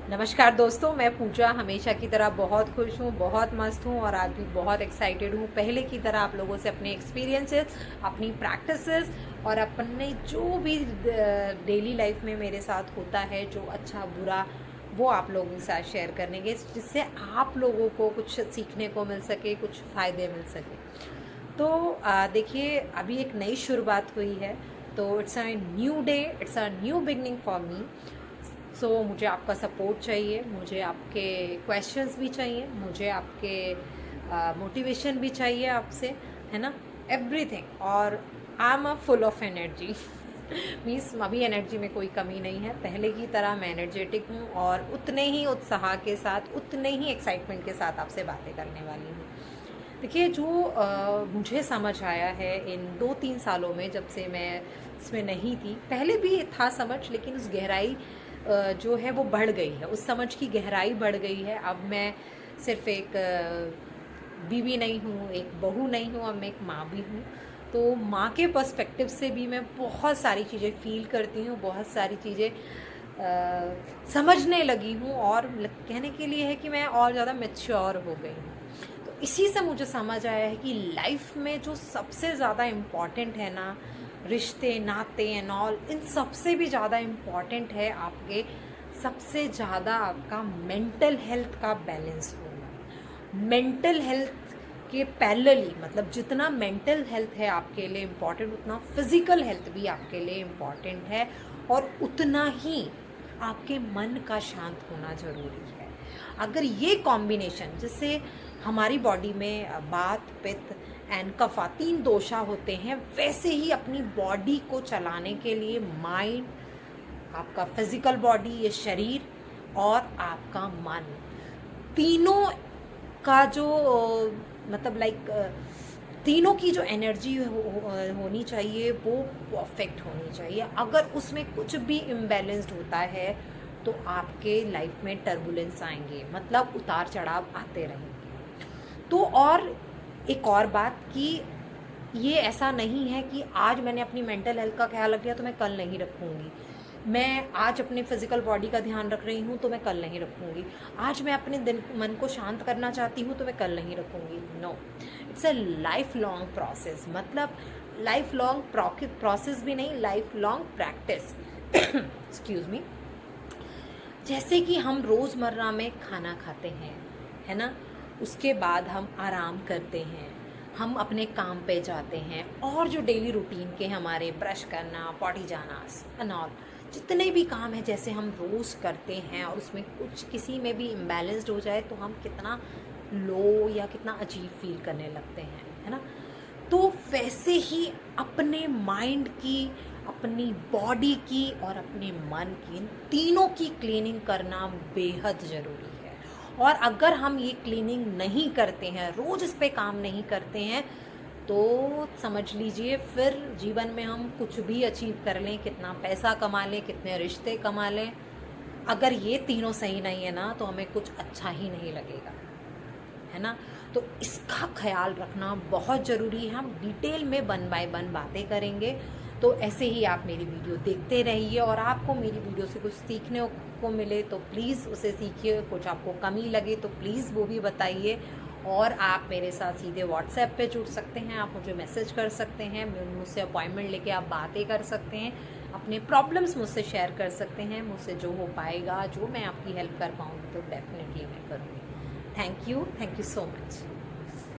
नमस्कार दोस्तों, मैं पूजा हमेशा की तरह बहुत खुश हूँ, बहुत मस्त हूँ और आज भी बहुत एक्साइटेड हूँ। पहले की तरह आप लोगों से अपने एक्सपीरियंसेस, अपनी प्रैक्टिसेस और अपने जो भी डेली लाइफ में मेरे साथ होता है, जो अच्छा बुरा, वो आप लोगों के साथ शेयर करने के, जिससे आप लोगों को कुछ सीखने को मिल सके, कुछ फ़ायदे मिल सके। तो देखिए, अभी एक नई शुरुआत हुई है, तो it's a new day, it's a new beginning for me. So मुझे आपका सपोर्ट चाहिए, मुझे आपके क्वेश्चंस भी चाहिए, मुझे आपके मोटिवेशन भी चाहिए आपसे, है ना, एवरीथिंग। और I am full of energy means अभी एनर्जी में कोई कमी नहीं है। पहले की तरह मैं एनर्जेटिक हूँ और उतने ही उत्साह के साथ, उतने ही एक्साइटमेंट के साथ आपसे बातें करने वाली हूँ। देखिए, जो मुझे समझ आया है इन 2-3 सालों में, जब से मैं इसमें नहीं थी, पहले भी था समझ, लेकिन उस गहराई जो है वो बढ़ गई है, उस समझ की गहराई बढ़ गई है। अब मैं सिर्फ एक बीवी नहीं हूँ, एक बहू नहीं हूँ, अब मैं एक माँ भी हूँ। तो माँ के पर्सपेक्टिव से भी मैं बहुत सारी चीज़ें फील करती हूँ, बहुत सारी चीज़ें समझने लगी हूँ, और कहने के लिए है कि मैं और ज़्यादा मैच्योर हो गई हूँ। तो इसी से मुझे समझ आया है कि लाइफ में जो सबसे ज़्यादा इम्पॉर्टेंट है ना, रिश्ते नाते एंड ऑल, इन सबसे भी ज़्यादा इम्पॉर्टेंट है आपके, सबसे ज़्यादा आपका मेंटल हेल्थ का बैलेंस होना। मेंटल हेल्थ के पैरेलली, मतलब जितना मेंटल हेल्थ है आपके लिए इम्पॉर्टेंट, उतना फिज़िकल हेल्थ भी आपके लिए इम्पॉर्टेंट है, और उतना ही आपके मन का शांत होना ज़रूरी है। अगर ये कॉम्बिनेशन, जिससे हमारी बॉडी में वात, पित्त एंड कफा 3 दोषा होते हैं, वैसे ही अपनी बॉडी को चलाने के लिए माइंड, आपका फिजिकल बॉडी, ये शरीर, और आपका मन, तीनों का जो मतलब तीनों की जो एनर्जी होनी चाहिए वो परफेक्ट होनी चाहिए। अगर उसमें कुछ भी इम्बैलेंस्ड होता है तो आपके लाइफ में टर्बुलेंस आएंगे, मतलब उतार चढ़ाव आते रहेंगे। तो और एक और बात कि ये ऐसा नहीं है कि आज मैंने अपनी मेंटल हेल्थ का ख्याल रख लिया तो मैं कल नहीं रखूँगी। मैं आज अपने फिजिकल बॉडी का ध्यान रख रही हूँ तो मैं कल नहीं रखूँगी। आज मैं अपने मन को शांत करना चाहती हूँ तो मैं कल नहीं रखूँगी। No, it's a life long process, मतलब लाइफ लॉन्ग प्रोसेस भी नहीं, life long practice excuse me. जैसे कि हम रोज़मर्रा में खाना खाते हैं, है ना, उसके बाद हम आराम करते हैं, हम अपने काम पे जाते हैं, और जो डेली रूटीन के हमारे ब्रश करना, पॉटी जाना एंड ऑल, जितने भी काम हैं जैसे हम रोज़ करते हैं, और उसमें कुछ किसी में भी इम्बैलेंस्ड हो जाए तो हम कितना लो या कितना अजीब फील करने लगते हैं, है ना। तो वैसे ही अपने माइंड की, अपनी बॉडी की और अपने मन की, इन तीनों की क्लीनिंग करना बेहद ज़रूरी है। और अगर हम ये क्लीनिंग नहीं करते हैं, रोज़ इस पे काम नहीं करते हैं, तो समझ लीजिए फिर जीवन में हम कुछ भी अचीव कर लें, कितना पैसा कमा लें, कितने रिश्ते कमा लें, अगर ये तीनों सही नहीं है ना, तो हमें कुछ अच्छा ही नहीं लगेगा, है ना। तो इसका ख्याल रखना बहुत ज़रूरी है। हम डिटेल में 1 बाय 1 बातें करेंगे। तो ऐसे ही आप मेरी वीडियो देखते रहिए, और आपको मेरी वीडियो से कुछ सीखने को मिले तो प्लीज़ उसे सीखिए, कुछ आपको कमी लगे तो प्लीज़ वो भी बताइए। और आप मेरे साथ सीधे व्हाट्सएप पे जुड़ सकते हैं, आप मुझे मैसेज कर सकते हैं, मुझसे अपॉइंटमेंट लेके आप बातें कर सकते हैं, अपने प्रॉब्लम्स मुझसे शेयर कर सकते हैं। मुझसे जो हो पाएगा, जो मैं आपकी हेल्प कर पाऊँगी तो डेफिनेटली मैं करूँगी। Thank you so much.